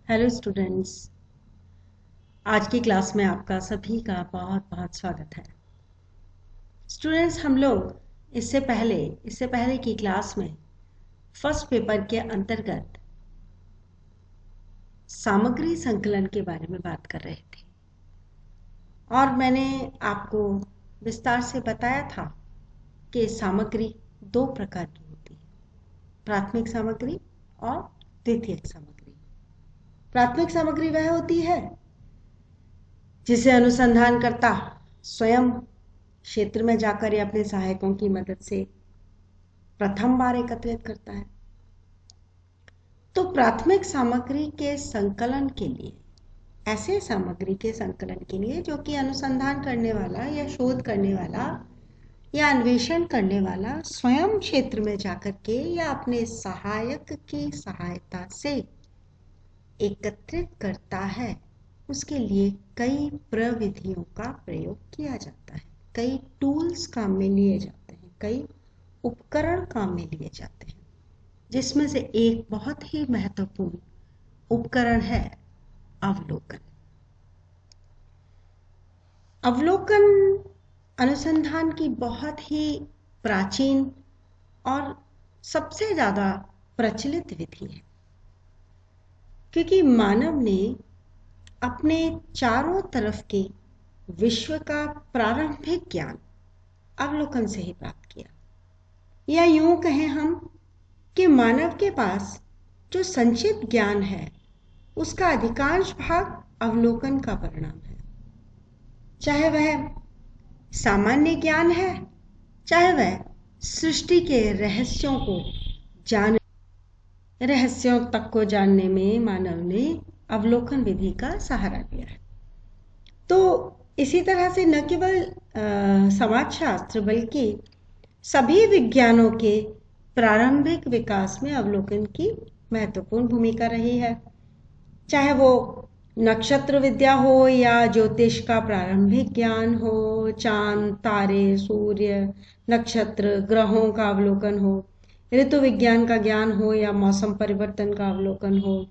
Hello students. आज की class में आपका सभी का बहुत बहुत स्वागत है। स्टूडेंट्स, हम लोग इससे पहले की क्लास में फर्स्ट पेपर के अंतर्गत सामग्री संकलन के बारे में बात कर रहे थे और मैंने आपको विस्तार से बताया था कि सामग्री दो प्रकार की होती है, प्राथमिक सामग्री और द्वितीयक सामग्री। प्राथमिक सामग्री वह होती है जिसे अनुसंधानकर्ता स्वयं क्षेत्र में जाकर या अपने सहायकों की मदद से प्रथम बार एकत्रित करता है। तो प्राथमिक सामग्री के संकलन के लिए, ऐसे सामग्री के संकलन के लिए जो कि अनुसंधान करने वाला या शोध करने वाला या अन्वेषण करने वाला स्वयं क्षेत्र में जाकर के या अपने सहायक की सहायता से एकत्रित करता है, उसके लिए कई प्रविधियों का प्रयोग किया जाता है, कई टूल्स काम में लिए जाते हैं, कई उपकरण काम में लिए जाते हैं, जिसमें से एक बहुत ही महत्वपूर्ण उपकरण है अवलोकन। अवलोकन अनुसंधान की बहुत ही प्राचीन और सबसे ज्यादा प्रचलित विधि है, क्योंकि मानव ने अपने चारों तरफ के विश्व का प्रारंभिक ज्ञान अवलोकन से ही प्राप्त किया, या यूं कहें हम कि मानव के पास जो संचित ज्ञान है उसका अधिकांश भाग अवलोकन का परिणाम है। चाहे वह सामान्य ज्ञान है, चाहे वह सृष्टि के रहस्यों तक को जानने में मानव ने अवलोकन विधि का सहारा लिया है। तो इसी तरह से न केवल समाजशास्त्र बल्कि सभी विज्ञानों के प्रारंभिक विकास में अवलोकन की महत्वपूर्ण भूमिका रही है। चाहे वो नक्षत्र विद्या हो या ज्योतिष का प्रारंभिक ज्ञान हो, चांद, तारे, सूर्य, नक्षत्र, ग्रहों का अवलोकन हो, ऋतु विज्ञान का ज्ञान हो या मौसम परिवर्तन का अवलोकन हो,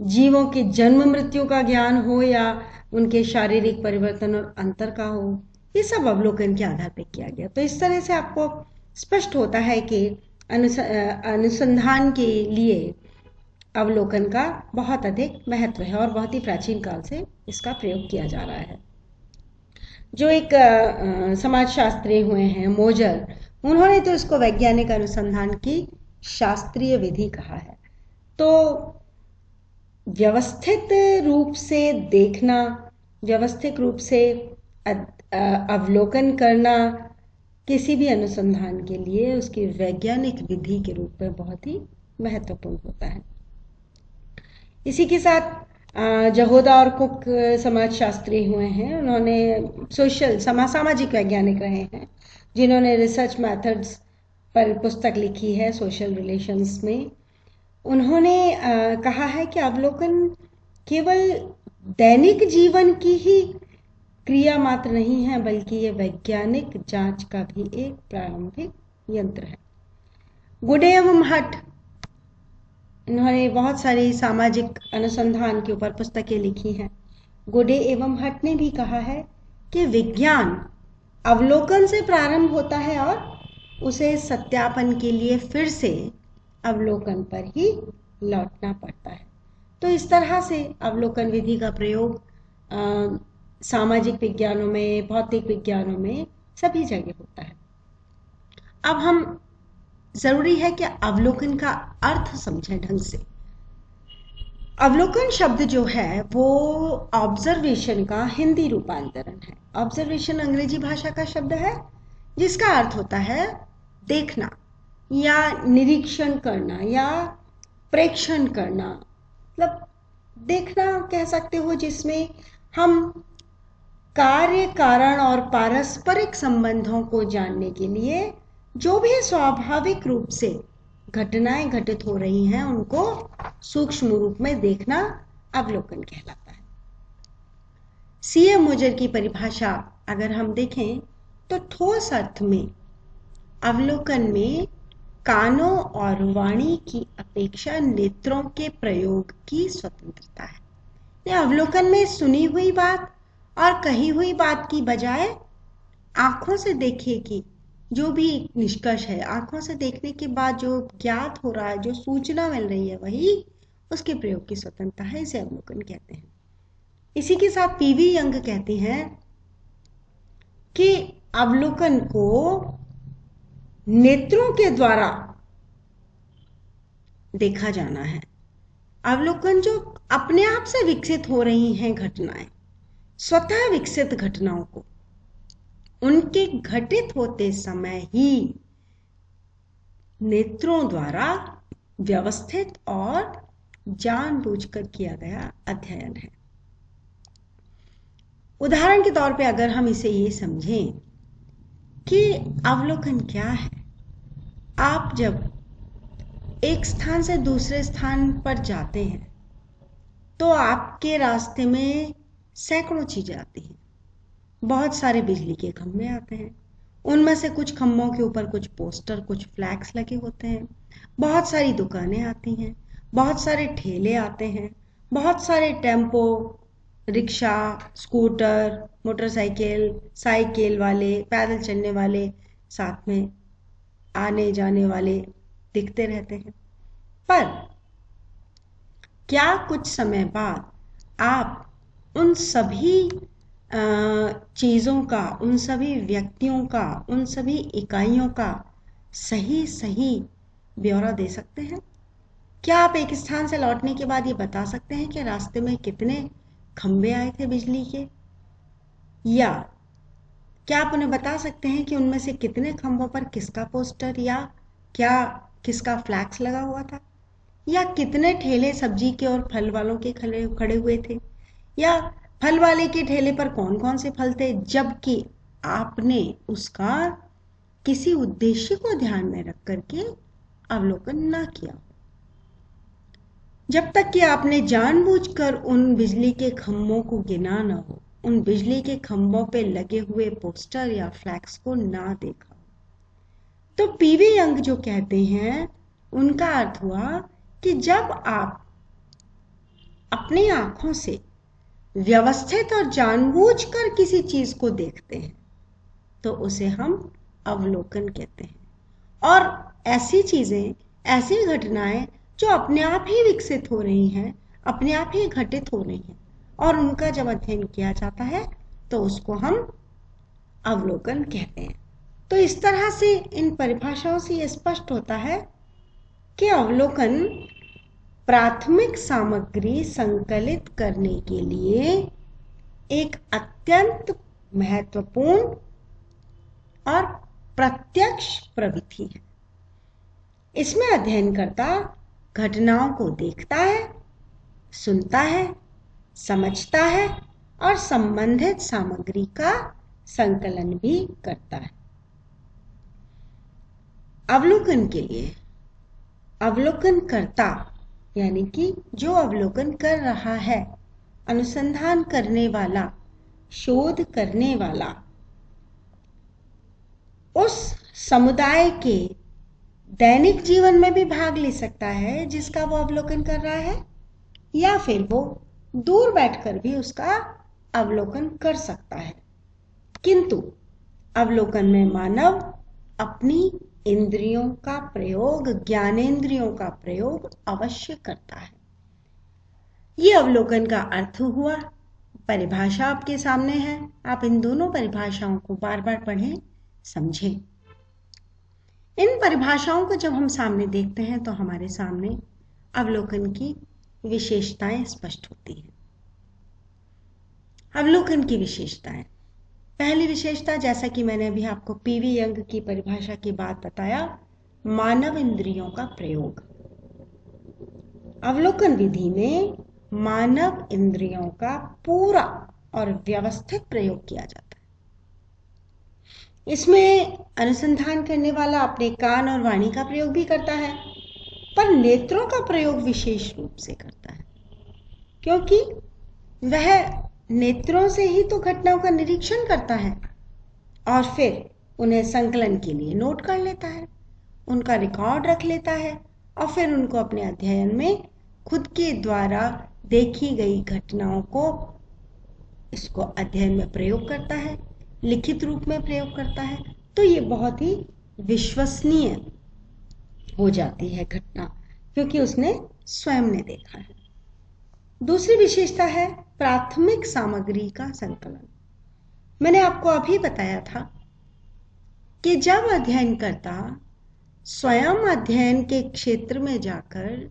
जीवों की जन्म मृत्यु का ज्ञान हो या उनके शारीरिक परिवर्तन और अंतर का हो, ये सब अवलोकन के आधार पर किया गया। तो इस तरह से आपको स्पष्ट होता है कि अनुसंधान के लिए अवलोकन का बहुत अधिक महत्व है और बहुत ही प्राचीन काल से इसका प्रयोग किया जा रहा है। जो एक समाजशास्त्री हुए हैं मोजर, उन्होंने तो इसको वैज्ञानिक अनुसंधान की शास्त्रीय विधि कहा है। तो व्यवस्थित रूप से देखना, व्यवस्थित रूप से अवलोकन करना किसी भी अनुसंधान के लिए उसकी वैज्ञानिक विधि के रूप में बहुत ही महत्वपूर्ण होता है। इसी के साथ जहोदा और कुक समाजशास्त्री हुए हैं, उन्होंने सामाजिक वैज्ञानिक रहे हैं, जिन्होंने रिसर्च मेथड्स पर पुस्तक लिखी है सोशल रिलेशंस में। उन्होंने कहा है कि अवलोकन केवल दैनिक जीवन की ही क्रिया मात्र नहीं है, बल्कि ये वैज्ञानिक जांच का भी एक प्रारंभिक यंत्र है। गुडे एवं हट, इन्होंने बहुत सारी सामाजिक अनुसंधान के ऊपर पुस्तकें लिखी हैं। गुडे एवं हट ने भी कहा है कि विज्ञान अवलोकन से प्रारंभ होता है और उसे सत्यापन के लिए फिर से अवलोकन पर ही लौटना पड़ता है। तो इस तरह से अवलोकन विधि का प्रयोग सामाजिक विज्ञानों में, भौतिक विज्ञानों में सभी जगह होता है। अब हम जरूरी है कि अवलोकन का अर्थ समझें ढंग से। अवलोकन शब्द जो है वो ऑब्जर्वेशन का हिंदी रूपांतरण है। ऑब्जर्वेशन अंग्रेजी भाषा का शब्द है जिसका अर्थ होता है देखना या निरीक्षण करना या प्रेक्षण करना। मतलब देखना कह सकते हो, जिसमें हम कार्य, कारण और पारस्परिक संबंधों को जानने के लिए जो भी स्वाभाविक रूप से घटनाएं घटित हो रही हैं उनको सूक्ष्म रूप में देखना अवलोकन कहलाता है। सीए मोजर की परिभाषा अगर हम देखें तो ठोस अर्थ में अवलोकन में कानों और वाणी की अपेक्षा नेत्रों के प्रयोग की स्वतंत्रता है। यह अवलोकन में सुनी हुई बात और कही हुई बात की बजाय आंखों से देखे कि जो भी निष्कर्ष है, आंखों से देखने के बाद जो ज्ञात हो रहा है, जो सूचना मिल रही है, वही उसके प्रयोग की स्वतंत्रता है। इसे अवलोकन कहते हैं। इसी के साथ पीवी यंग कहते हैं कि अवलोकन को नेत्रों के द्वारा देखा जाना है। अवलोकन जो अपने आप से विकसित हो रही हैं घटनाएं, स्वतः विकसित घटनाओं को उनके घटित होते समय ही नेत्रों द्वारा व्यवस्थित और जानबूझकर किया गया अध्ययन है। उदाहरण के तौर पे अगर हम इसे ये समझें कि अवलोकन क्या है, आप जब एक स्थान से दूसरे स्थान पर जाते हैं तो आपके रास्ते में सैकड़ों चीजें आती हैं। बहुत सारे बिजली के खंभे आते हैं, उनमें से कुछ खंभों के ऊपर कुछ पोस्टर, कुछ फ्लैग्स लगे होते हैं। बहुत सारी दुकानें आती हैं, बहुत सारे ठेले आते हैं, बहुत सारे tempo, rickshaw, scooter, motorcycle, cycle वाले, पैदल चलने वाले, साथ में आने जाने वाले दिखते रहते हैं। पर क्या कुछ समय बाद आप उन सभी चीज़ों का, उन सभी व्यक्तियों का, उन सभी इकाइयों का सही सही ब्यौरा दे सकते हैं? क्या आप एक स्थान से लौटने के बाद ये बता सकते हैं कि रास्ते में कितने खंबे आए थे बिजली के? या क्या आप उन्हें बता सकते हैं कि उनमें से कितने खंभों पर किसका पोस्टर या क्या किसका फ्लैक्स लगा हुआ था? या कितने ठेले सब्जी के और फल वालों के खड़े हुए थे? या फल वाले के ठेले पर कौन कौन से फल थे, जबकि आपने उसका किसी उद्देश्य को ध्यान में रख करके अवलोकन ना किया? जब तक कि आपने जानबूझकर उन बिजली के खंभों को गिना ना हो, उन बिजली के खंभों पे लगे हुए पोस्टर या फ्लैक्स को ना देखा। तो पीवी यंग जो कहते हैं, उनका अर्थ हुआ कि जब आप अपनी आंखों से व्यवस्थित और जानबूझकर किसी चीज को देखते हैं तो उसे हम अवलोकन कहते हैं। और ऐसी चीजें, ऐसी घटनाएं जो अपने आप ही विकसित हो रही हैं, अपने आप ही घटित हो रही हैं, और उनका जब अध्ययन किया जाता है तो उसको हम अवलोकन कहते हैं। तो इस तरह से इन परिभाषाओं से यह स्पष्ट होता है कि अवलोकन प्राथमिक सामग्री संकलित करने के लिए एक अत्यंत महत्वपूर्ण और प्रत्यक्ष प्रवृत्ति है। इसमें अध्ययनकर्ता घटनाओं को देखता है, सुनता है, समझता है और संबंधित सामग्री का संकलन भी करता है। अवलोकन के लिए अवलोकनकर्ता यानी कि जो अवलोकन कर रहा है, अनुसंधान करने वाला, शोध करने वाला, उस समुदाय के दैनिक जीवन में भी भाग ले सकता है जिसका वो अवलोकन कर रहा है, या फिर वो दूर बैठकर भी उसका अवलोकन कर सकता है। किंतु अवलोकन में मानव अपनी इंद्रियों का प्रयोग, ज्ञानेंद्रियों का प्रयोग अवश्य करता है। ये अवलोकन का अर्थ हुआ। परिभाषा आपके सामने है, आप इन दोनों परिभाषाओं को बार बार पढ़ें, समझें। इन परिभाषाओं को जब हम सामने देखते हैं तो हमारे सामने अवलोकन की विशेषताएं स्पष्ट होती हैं। अवलोकन की विशेषताएं, पहली विशेषता, जैसा कि मैंने अभी आपको पीवी यंग की परिभाषा की बात बताया, मानव इंद्रियों का प्रयोग। अवलोकन विधि में मानव इंद्रियों का पूरा और व्यवस्थित प्रयोग किया जाता है। इसमें अनुसंधान करने वाला अपने कान और वाणी का प्रयोग भी करता है, पर नेत्रों का प्रयोग विशेष रूप से करता है, क्योंकि वह नेत्रों से ही तो घटनाओं का निरीक्षण करता है और फिर उन्हें संकलन के लिए नोट कर लेता है। उनका रिकॉर्ड रख लेता है और फिर उनको अपने अध्ययन में खुद के द्वारा देखी गई घटनाओं को इसको अध्ययन में प्रयोग करता है, लिखित रूप में प्रयोग करता है। तो ये बहुत ही विश्वसनीय हो जाती है घटना, क्योंकि उसने स्वयं ने देखा है। दूसरी विशेषता है प्राथमिक सामग्री का संकलन। मैंने आपको अभी बताया था कि जब अध्ययनकर्ता स्वयं अध्ययन के क्षेत्र में जाकर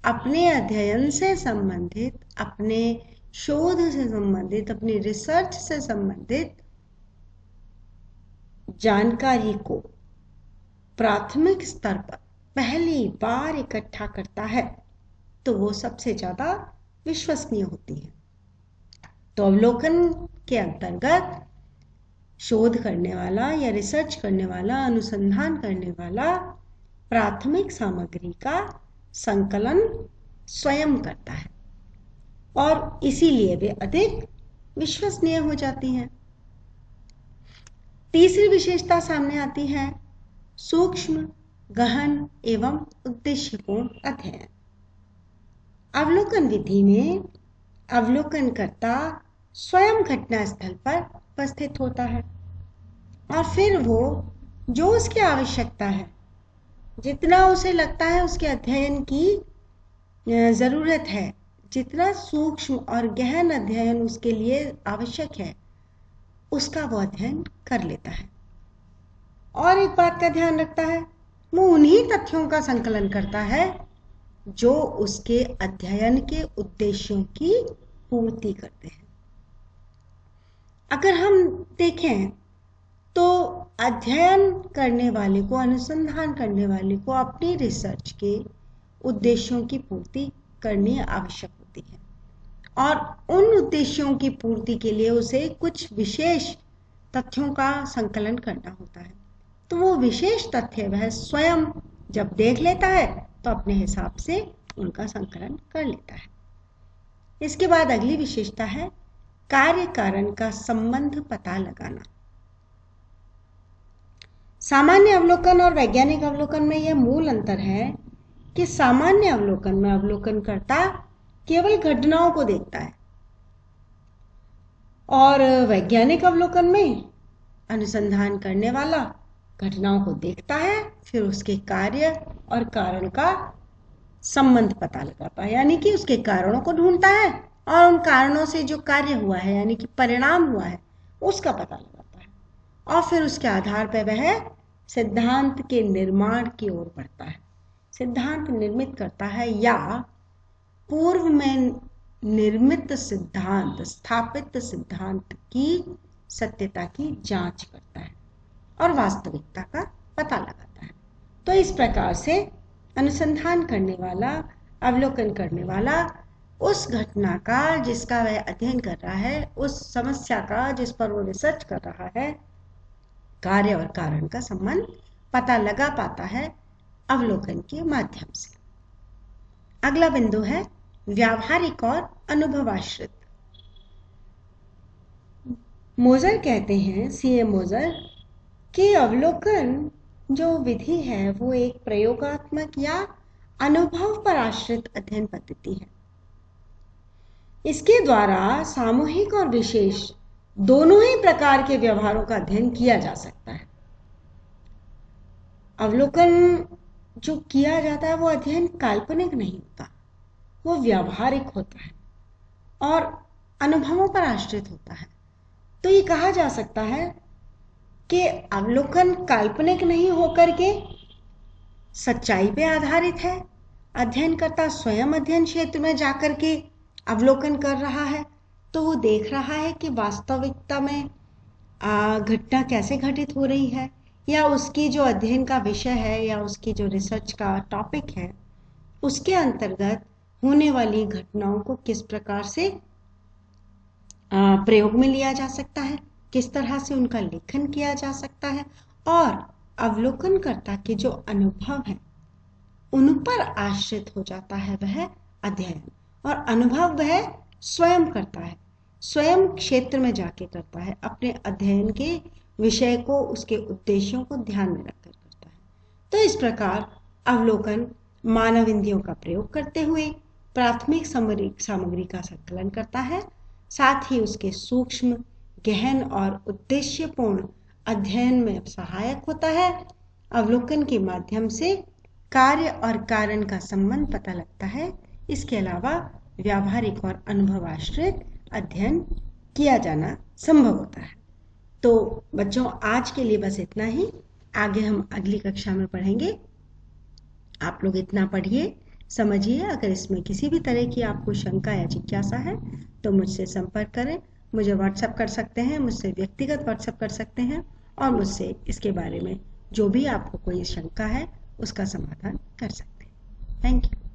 अपने अध्ययन से संबंधित, अपने शोध से संबंधित, अपनी रिसर्च से संबंधित जानकारी को प्राथमिक स्तर पर पहली बार इकट्ठा करता है तो वो सबसे ज्यादा विश्वसनीय होती है। तो अवलोकन के अंतर्गत शोध करने वाला या रिसर्च करने वाला, अनुसंधान करने वाला प्राथमिक सामग्री का संकलन स्वयं करता है और इसीलिए वे अधिक विश्वसनीय हो जाती हैं। तीसरी विशेषता सामने आती है सूक्ष्म, गहन एवं उद्देश्यपूर्ण अध्ययन। अवलोकन विधि में अवलोकनकर्ता स्वयं घटना स्थल पर उपस्थित होता है और फिर वो जो उसकी आवश्यकता है, जितना उसे लगता है उसके अध्ययन की जरूरत है, जितना सूक्ष्म और गहन अध्ययन उसके लिए आवश्यक है, उसका वो अध्ययन कर लेता है। और एक बात का ध्यान रखता है, वो उन्हीं तथ्यों का संकलन करता है जो उसके अध्ययन के उद्देश्यों की पूर्ति करते हैं। अगर हम देखें तो अध्ययन करने वाले को, अनुसंधान करने वाले को अपनी रिसर्च के उद्देश्यों की पूर्ति करनी आवश्यक होती है और उन उद्देश्यों की पूर्ति के लिए उसे कुछ विशेष तथ्यों का संकलन करना होता है। तो वो विशेष तथ्य वह स्वयं जब देख लेता है तो अपने हिसाब से उनका संकलन कर लेता है। इसके बाद अगली विशेषता है कार्य कारण का संबंध पता लगाना। सामान्य अवलोकन और वैज्ञानिक अवलोकन में यह मूल अंतर है कि सामान्य अवलोकन में अवलोकनकर्ता केवल घटनाओं को देखता है और वैज्ञानिक अवलोकन में अनुसंधान करने वाला घटनाओं को देखता है, फिर उसके कार्य और कारण का संबंध पता लगाता है, यानी कि उसके कारणों को ढूंढता है और उन कारणों से जो कार्य हुआ है, यानी कि परिणाम हुआ है, उसका पता लगाता है और फिर उसके आधार पर वह सिद्धांत के निर्माण की ओर बढ़ता है, सिद्धांत निर्मित करता है या पूर्व में निर्मित सिद्धांत, स्थापित सिद्धांत की सत्यता की जांच करता है और वास्तविकता का पता लगाता है। तो इस प्रकार से अनुसंधान करने वाला, अवलोकन करने वाला उस घटना का जिसका वह अध्ययन कर रहा है, उस समस्या का जिस पर वो रिसर्च कर रहा है, कार्य और कारण का संबंध पता लगा पाता है अवलोकन के माध्यम से। अगला बिंदु है व्यावहारिक और अनुभवाश्रित। मोजर कहते हैं, सीए मोजर, कि अवलोकन जो विधि है वो एक प्रयोगात्मक या अनुभव पर आश्रित अध्ययन पद्धति है। इसके द्वारा सामूहिक और विशेष दोनों ही प्रकार के व्यवहारों का अध्ययन किया जा सकता है। अवलोकन जो किया जाता है वो अध्ययन काल्पनिक नहीं होता, वो व्यावहारिक होता है और अनुभवों पर आश्रित होता है। तो ये कहा जा सकता है कि अवलोकन काल्पनिक नहीं होकर के सच्चाई पे आधारित है। अध्ययनकर्ता स्वयं अध्ययन क्षेत्र में जाकर के अवलोकन कर रहा है तो वो देख रहा है कि वास्तविकता में घटना कैसे घटित हो रही है, या उसकी जो अध्ययन का विषय है या उसकी जो रिसर्च का टॉपिक है उसके अंतर्गत होने वाली घटनाओं को किस प्रकार से प्रयोग में लिया जा सकता है, किस तरह से उनका लेखन किया जा सकता है, और अवलोकनकर्ता के जो अनुभव है उन पर आश्रित हो जाता है वह अध्ययन। और अनुभव वह स्वयं करता है, स्वयं क्षेत्र में जाके करता है, अपने अध्ययन के विषय को, उसके उद्देश्यों को ध्यान में रखकर करता है। तो इस प्रकार अवलोकन मानव इंद्रियों का प्रयोग करते हुए प्राथमिक सामग्री का संकलन करता है, साथ ही उसके सूक्ष्म, गहन और उद्देश्यपूर्ण अध्ययन में सहायक होता है। अवलोकन के माध्यम से कार्य और कारण का संबंध पता लगता है। इसके अलावा व्यावहारिक और अनुभव आश्रित अध्ययन किया जाना संभव होता है। तो बच्चों, आज के लिए बस इतना ही। आगे हम अगली कक्षा में पढ़ेंगे। आप लोग इतना पढ़िए, समझिए। अगर इसमें किसी भी तरह की आपको शंका या जिज्ञासा है तो मुझसे संपर्क करें। मुझे व्हाट्सएप कर सकते हैं, मुझसे व्यक्तिगत व्हाट्सएप कर सकते हैं, और मुझसे इसके बारे में जो भी आपको कोई शंका है उसका समाधान कर सकते हैं। Thank you.